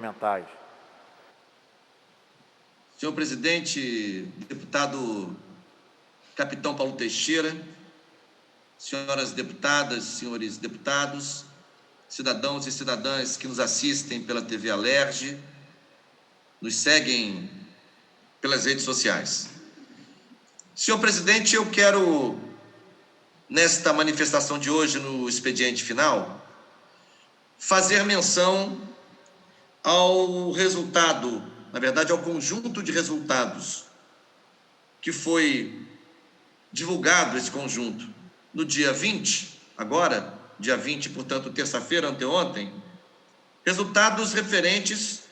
Mentais. Senhor presidente, deputado Capitão Paulo Teixeira, senhoras deputadas, senhores deputados, cidadãos e cidadãs que nos assistem pela TV Alerj, nos seguem pelas redes sociais. Senhor presidente, eu quero, nesta manifestação de hoje, no expediente final, fazer menção ao resultado, na verdade, ao conjunto de resultados que foi divulgado esse conjunto no dia 20, agora, dia 20, portanto, terça-feira, anteontem, resultados referentes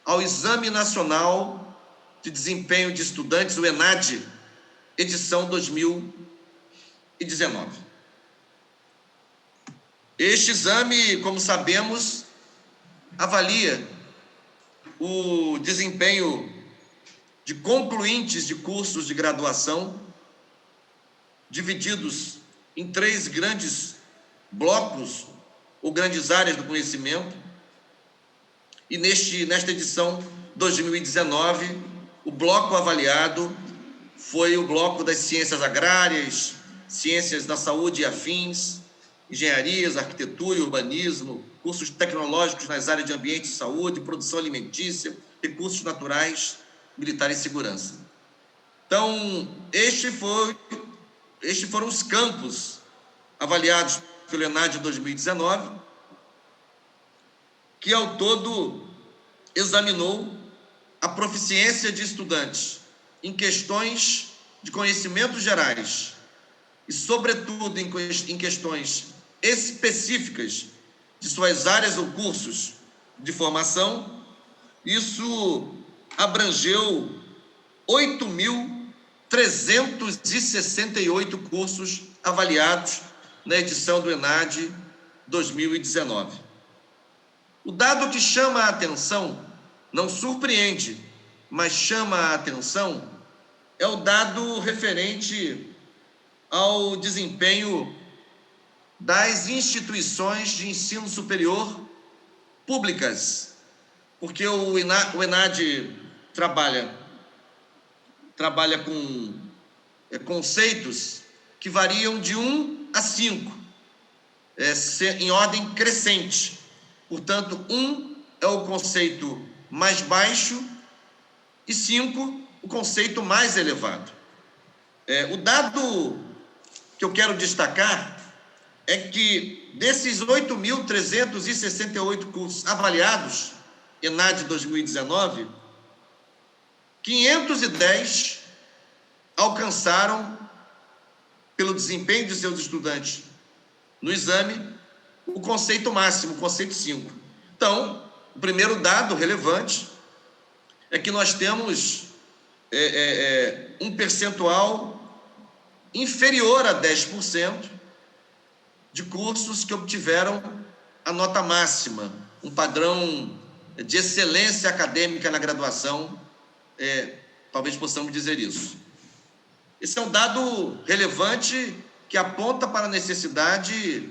ao Exame Nacional de Desempenho de Estudantes, o ENAD, edição 2019. Este exame, como sabemos, avalia o desempenho de concluintes de cursos de graduação, divididos em 3 grandes blocos ou grandes áreas do conhecimento. E nesta edição 2019, o bloco avaliado foi o bloco das ciências agrárias, ciências da saúde e afins, engenharias, arquitetura e urbanismo, cursos tecnológicos nas áreas de ambiente e saúde, produção alimentícia, recursos naturais, militar e segurança. Então, estes foram os campos avaliados pelo ENAD 2019, que ao todo examinou a proficiência de estudantes em questões de conhecimentos gerais e, sobretudo, em questões específicas de suas áreas ou cursos de formação. Isso abrangeu 8.368 cursos avaliados na edição do ENAD 2019. O dado que chama a atenção, não surpreende, mas chama a atenção, é o dado referente ao desempenho das instituições de ensino superior públicas, porque o ENAD trabalha com conceitos que variam de 1 a 5, em ordem crescente. Portanto, 1 é o conceito mais baixo e 5, o conceito mais elevado. O dado que eu quero destacar é que desses 8.368 cursos avaliados, ENAD 2019, 510 alcançaram, pelo desempenho de seus estudantes no exame, o conceito máximo, o conceito 5. Então, o primeiro dado relevante é que nós temos um percentual inferior a 10% de cursos que obtiveram a nota máxima, um padrão de excelência acadêmica na graduação, talvez possamos dizer isso. Esse é um dado relevante que aponta para a necessidade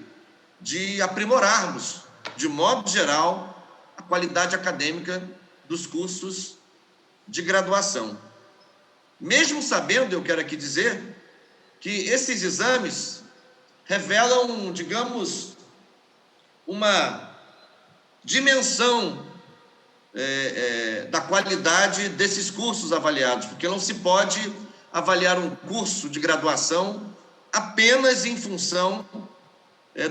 de aprimorarmos, de modo geral, a qualidade acadêmica dos cursos de graduação. Mesmo sabendo, eu quero aqui dizer, que esses exames revelam, digamos, uma dimensão da qualidade desses cursos avaliados, porque não se pode avaliar um curso de graduação apenas em função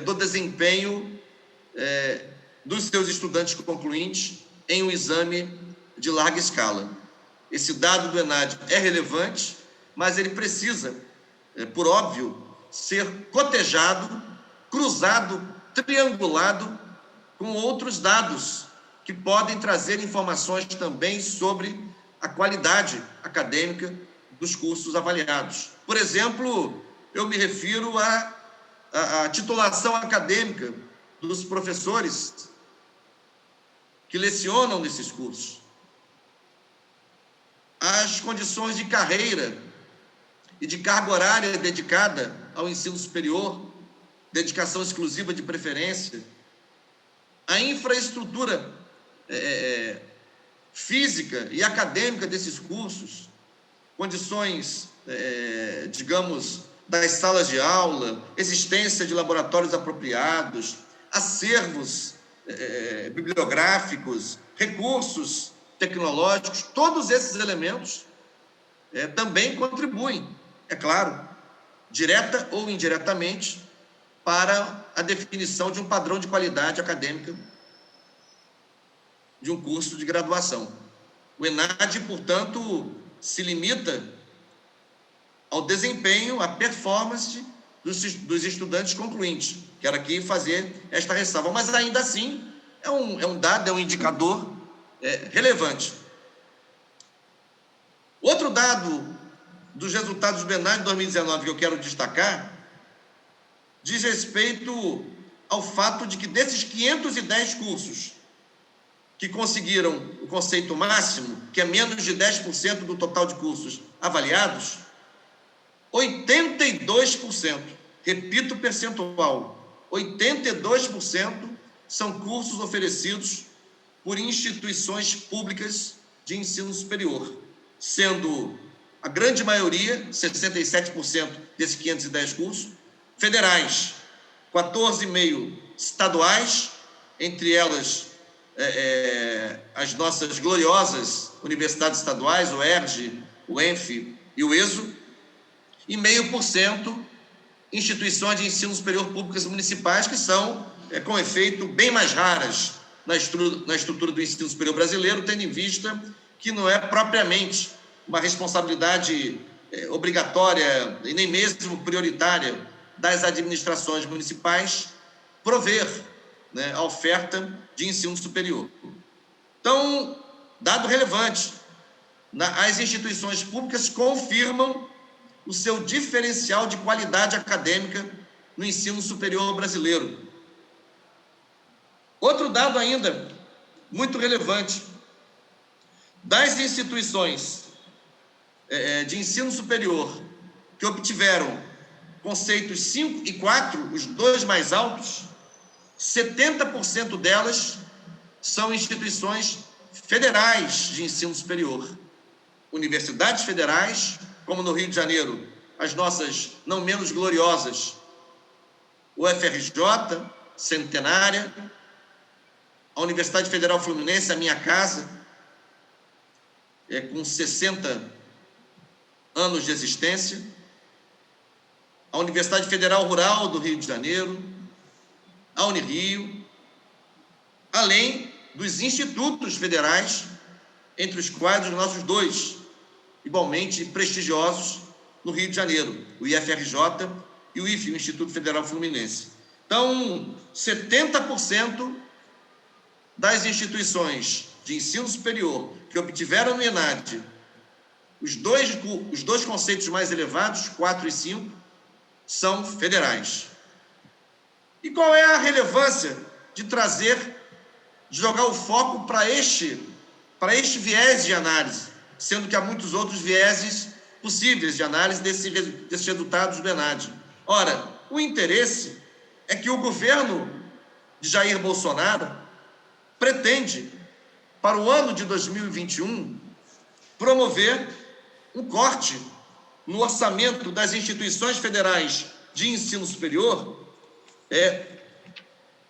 do desempenho dos seus estudantes concluintes em um exame de larga escala. Esse dado do ENAD é relevante, mas ele precisa, por óbvio, ser cotejado, cruzado, triangulado com outros dados que podem trazer informações também sobre a qualidade acadêmica dos cursos avaliados. Por exemplo, eu me refiro à titulação acadêmica dos professores que lecionam nesses cursos, as condições de carreira e de carga horária dedicada ao ensino superior, dedicação exclusiva de preferência, a infraestrutura física e acadêmica desses cursos, condições, digamos, das salas de aula, existência de laboratórios apropriados, acervos bibliográficos, recursos tecnológicos, todos esses elementos também contribuem, é claro, direta ou indiretamente, para a definição de um padrão de qualidade acadêmica de um curso de graduação. O ENAD, portanto, se limita ao desempenho, à performance dos estudantes concluintes. Quero aqui fazer esta ressalva, mas ainda assim é um dado, é um indicador relevante. Outro dado dos resultados do ENAD de 2019 que eu quero destacar diz respeito ao fato de que desses 510 cursos que conseguiram o conceito máximo, que é menos de 10% do total de cursos avaliados, 82%, repito o percentual, 82% são cursos oferecidos por instituições públicas de ensino superior, sendo a grande maioria, 67% desses 510 cursos, federais, 14,5% estaduais, entre elas as nossas gloriosas universidades estaduais, o ERJ, o ENF e o ESO, e 0,5% instituições de ensino superior públicas municipais, que são, com efeito, bem mais raras na estrutura do ensino superior brasileiro, tendo em vista que não é propriamente uma responsabilidade obrigatória e nem mesmo prioritária das administrações municipais prover a oferta de ensino superior. Então, dado relevante, as instituições públicas confirmam o seu diferencial de qualidade acadêmica no ensino superior brasileiro. Outro dado ainda muito relevante, das instituições de ensino superior que obtiveram conceitos 5 e 4, os dois mais altos, 70% delas são instituições federais de ensino superior. Universidades federais, como no Rio de Janeiro, as nossas não menos gloriosas, o UFRJ, centenária, a Universidade Federal Fluminense, a minha casa, com 60 anos de existência, a Universidade Federal Rural do Rio de Janeiro, a Unirio, além dos institutos federais, entre os quais os nossos dois, igualmente prestigiosos, no Rio de Janeiro, o IFRJ e o IFE, o Instituto Federal Fluminense. Então, 70% das instituições de ensino superior que obtiveram no ENAD os dois conceitos mais elevados, 4 e 5, são federais. E qual é a relevância de jogar o foco para este viés de análise, sendo que há muitos outros vieses possíveis de análise desses resultados do ENAD? Ora, o interesse é que o governo de Jair Bolsonaro pretende, para o ano de 2021, promover um corte no orçamento das instituições federais de ensino superior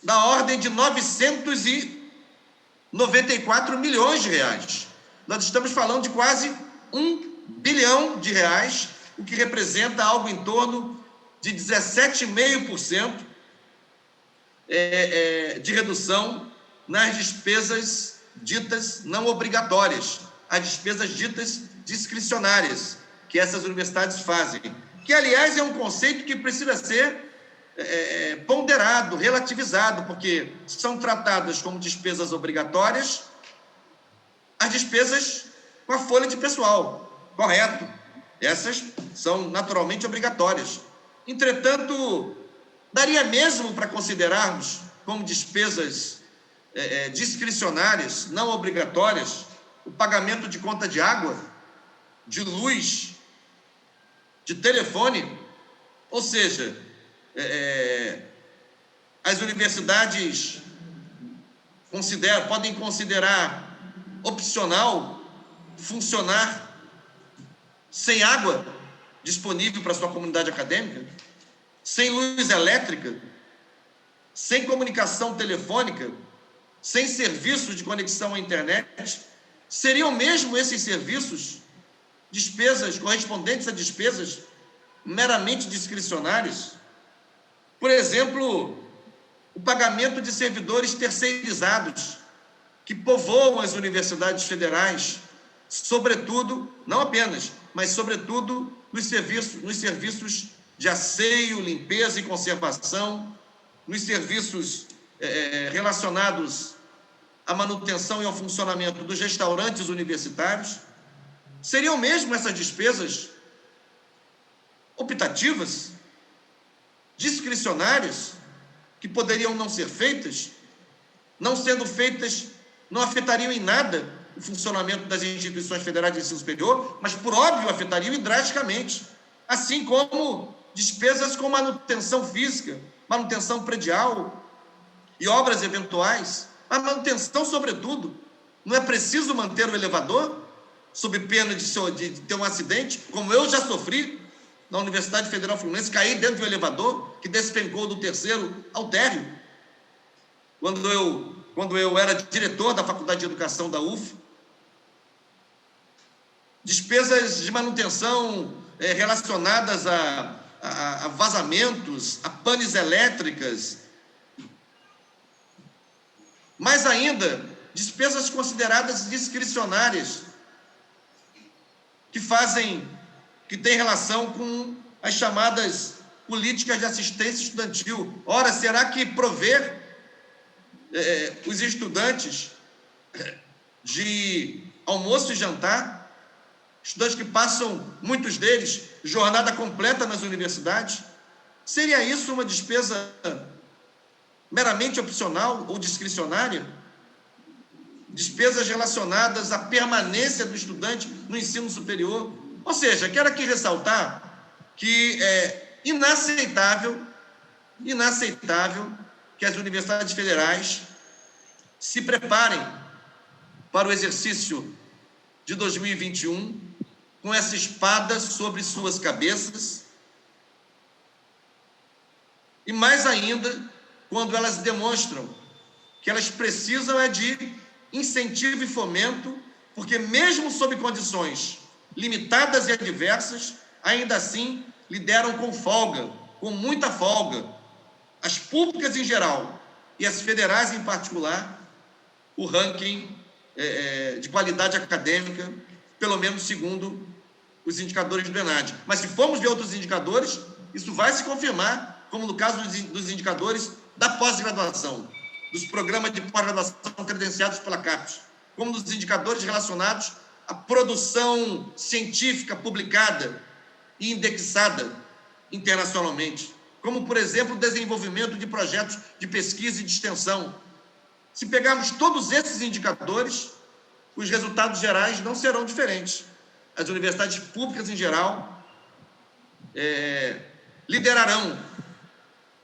da ordem de 994 milhões de reais. Nós estamos falando de quase 1 bilhão de reais, o que representa algo em torno de 17,5% de redução nas despesas ditas não obrigatórias, as despesas ditas discricionárias que essas universidades fazem, que, aliás, é um conceito que precisa ser ponderado, relativizado, porque são tratadas como despesas obrigatórias as despesas com a folha de pessoal, correto? Essas são naturalmente obrigatórias. Entretanto, daria mesmo para considerarmos como despesas discricionárias, não obrigatórias, o pagamento de conta de água, de luz, de telefone? Ou seja, as universidades podem considerar opcional funcionar sem água disponível para sua comunidade acadêmica, sem luz elétrica, sem comunicação telefônica, sem serviços de conexão à internet? Seriam mesmo esses serviços despesas correspondentes a despesas meramente discricionárias? Por exemplo, o pagamento de servidores terceirizados que povoam as universidades federais, sobretudo, não apenas, mas sobretudo nos serviços de asseio, limpeza e conservação, nos serviços relacionados à manutenção e ao funcionamento dos restaurantes universitários. Seriam mesmo essas despesas optativas, discricionárias, que poderiam não ser feitas? Não sendo feitas, não afetariam em nada o funcionamento das instituições federais de ensino superior, mas, por óbvio, afetariam drasticamente, assim como despesas com manutenção física, manutenção predial e obras eventuais. A manutenção, sobretudo. Não é preciso manter o elevador sob pena de ter um acidente, como eu já sofri na Universidade Federal Fluminense, caí dentro de um elevador que despencou do 3º ao térreo, quando eu era diretor da Faculdade de Educação da UF. Despesas de manutenção relacionadas a vazamentos, a panes elétricas. Mais ainda, despesas consideradas discricionárias, que têm relação com as chamadas políticas de assistência estudantil. Ora, será que prover os estudantes de almoço e jantar, estudantes que passam, muitos deles, jornada completa nas universidades, seria isso uma despesa meramente opcional ou discricionária? Despesas relacionadas à permanência do estudante no ensino superior. Ou seja, quero aqui ressaltar que é inaceitável que as universidades federais se preparem para o exercício de 2021 com essa espada sobre suas cabeças, e mais ainda quando elas demonstram que elas precisam de incentivo e fomento, porque mesmo sob condições limitadas e adversas, ainda assim lideram com folga, com muita folga, as públicas em geral e as federais em particular, o ranking de qualidade acadêmica, pelo menos segundo os indicadores do ENAD. Mas se formos ver outros indicadores, isso vai se confirmar, como no caso dos indicadores da pós-graduação, dos programas de pós-graduação credenciados pela CAPES, como nos indicadores relacionados à produção científica publicada e indexada internacionalmente, como, por exemplo, o desenvolvimento de projetos de pesquisa e de extensão. Se pegarmos todos esses indicadores, os resultados gerais não serão diferentes. As universidades públicas, em geral, liderarão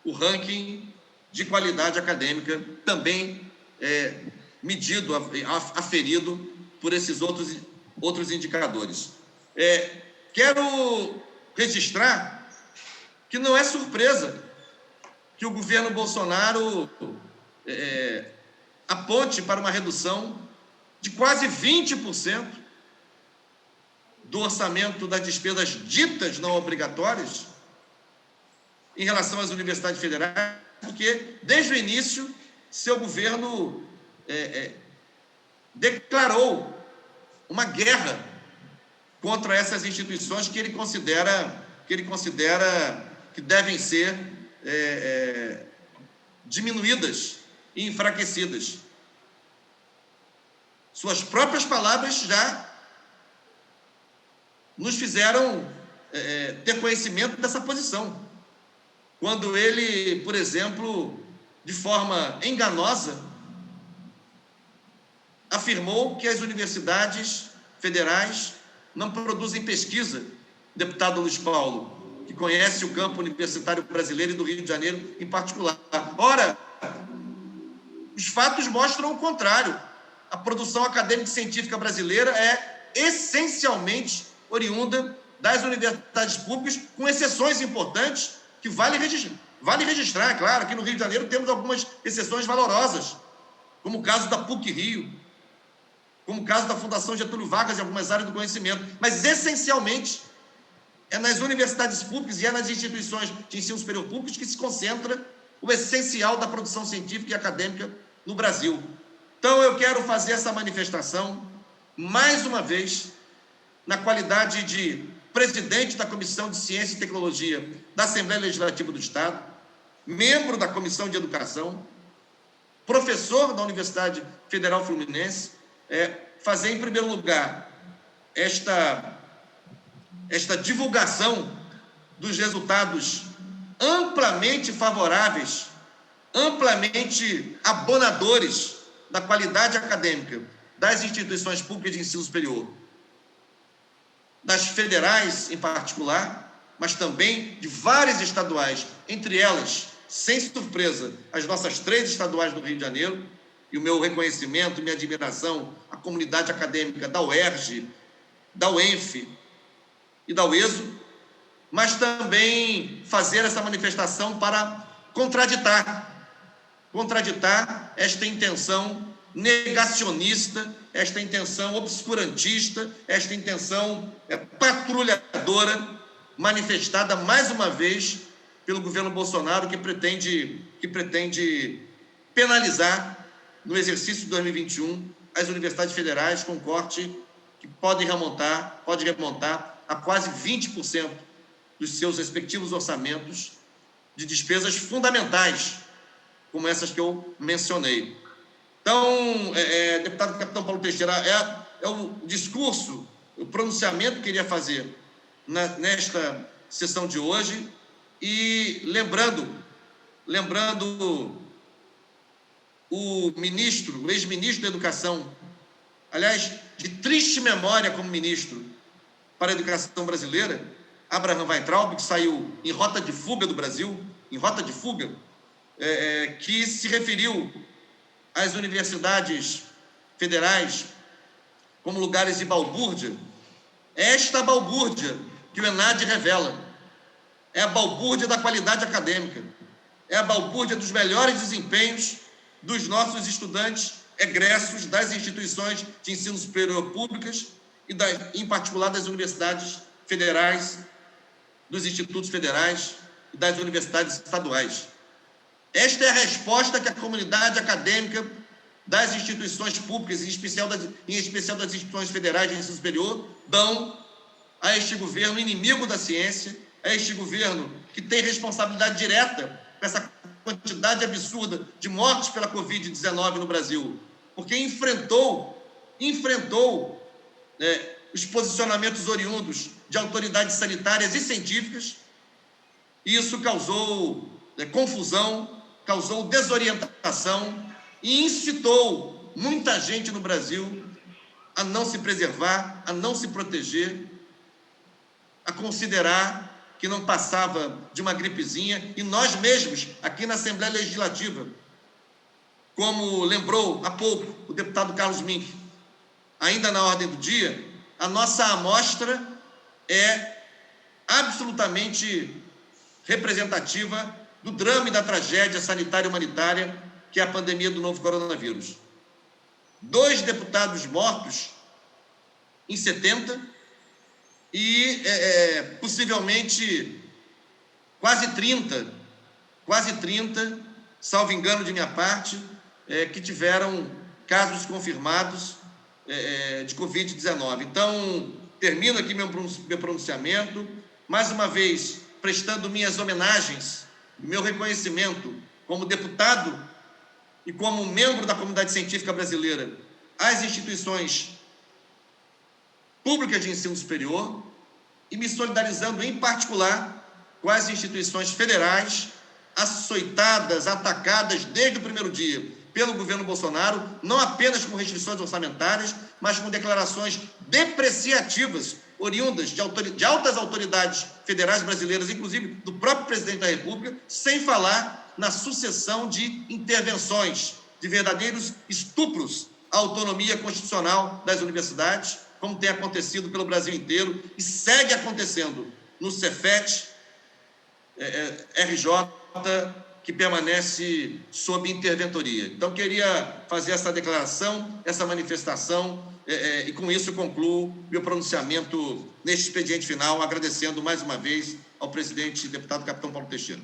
o ranking de qualidade acadêmica, também medido, aferido por esses outros indicadores. Quero registrar que não é surpresa que o governo Bolsonaro aponte para uma redução de quase 20% do orçamento das despesas ditas não obrigatórias em relação às universidades federais, porque, desde o início, seu governo declarou uma guerra contra essas instituições que ele considera que devem ser diminuídas e enfraquecidas. Suas próprias palavras já nos fizeram ter conhecimento dessa posição. Quando ele, por exemplo, de forma enganosa, afirmou que as universidades federais não produzem pesquisa. Deputado Luiz Paulo, que conhece o campo universitário brasileiro e do Rio de Janeiro em particular. Ora, Os fatos mostram o contrário. A produção acadêmica e científica brasileira é essencialmente oriunda das universidades públicas, com exceções importantes que vale registrar, claro. Aqui no Rio de Janeiro temos algumas exceções valorosas, como o caso da PUC-Rio, como o caso da Fundação Getúlio Vargas em algumas áreas do conhecimento, mas essencialmente é nas universidades públicas e é nas instituições de ensino superior públicos que se concentra o essencial da produção científica e acadêmica no Brasil. Então, eu quero fazer essa manifestação, mais uma vez, na qualidade de presidente da Comissão de Ciência e Tecnologia da Assembleia Legislativa do Estado, membro da Comissão de Educação, professor da Universidade Federal Fluminense, fazer, em primeiro lugar, esta divulgação dos resultados amplamente favoráveis, amplamente abonadores da qualidade acadêmica das instituições públicas de ensino superior, das federais em particular, mas também de várias estaduais, entre elas, sem surpresa, as nossas 3 estaduais do Rio de Janeiro, e o meu reconhecimento, minha admiração à comunidade acadêmica da UERJ, da UENF e da UESO, mas também fazer essa manifestação para contraditar esta intenção negacionista, esta intenção obscurantista, esta intenção patrulhadora, manifestada mais uma vez pelo governo Bolsonaro, que pretende penalizar no exercício de 2021 as universidades federais com corte que pode remontar a quase 20% dos seus respectivos orçamentos de despesas fundamentais, como essas que eu mencionei. Então, deputado Capitão Paulo Teixeira, é o discurso, o pronunciamento que eu queria fazer nesta sessão de hoje, e lembrando o ex-ministro da Educação, aliás, de triste memória como ministro para a educação brasileira, Abraham Weintraub, que saiu em rota de fuga do Brasil, que se referiu às universidades federais como lugares de balbúrdia. Esta balbúrdia que o ENAD revela é a balbúrdia da qualidade acadêmica, é a balbúrdia dos melhores desempenhos dos nossos estudantes egressos das instituições de ensino superior públicas e, em particular, das universidades federais, dos institutos federais e das universidades estaduais. Esta é a resposta que a comunidade acadêmica das instituições públicas, em especial das instituições federais de ensino superior, dão a este governo inimigo da ciência, a este governo que tem responsabilidade direta com essa quantidade absurda de mortes pela Covid-19 no Brasil, porque enfrentou os posicionamentos oriundos de autoridades sanitárias e científicas, e isso causou confusão, causou desorientação e incitou muita gente no Brasil a não se preservar, a não se proteger, a considerar que não passava de uma gripezinha, e nós mesmos, aqui na Assembleia Legislativa, como lembrou há pouco o deputado Carlos Mink, ainda na ordem do dia, a nossa amostra é absolutamente representativa do drama e da tragédia sanitária e humanitária que é a pandemia do novo coronavírus. 2 deputados mortos em 70 e possivelmente quase 30, salvo engano de minha parte, que tiveram casos confirmados de Covid-19. Então, termino aqui meu pronunciamento, mais uma vez prestando minhas homenagens, meu reconhecimento como deputado e como membro da comunidade científica brasileira às instituições públicas de ensino superior e me solidarizando, em particular, com as instituições federais açoitadas, atacadas desde o primeiro dia pelo governo Bolsonaro, não apenas com restrições orçamentárias, mas com declarações depreciativas oriundas de altas autoridades federais brasileiras, inclusive do próprio presidente da República, sem falar na sucessão de intervenções de verdadeiros estupros à autonomia constitucional das universidades, como tem acontecido pelo Brasil inteiro e segue acontecendo no Cefet, RJ, que permanece sob interventoria. Então, queria fazer essa declaração, essa manifestação, e com isso concluo meu pronunciamento neste expediente final, agradecendo mais uma vez ao presidente deputado capitão Paulo Teixeira.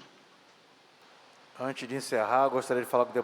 Antes de encerrar, gostaria de falar com o deputado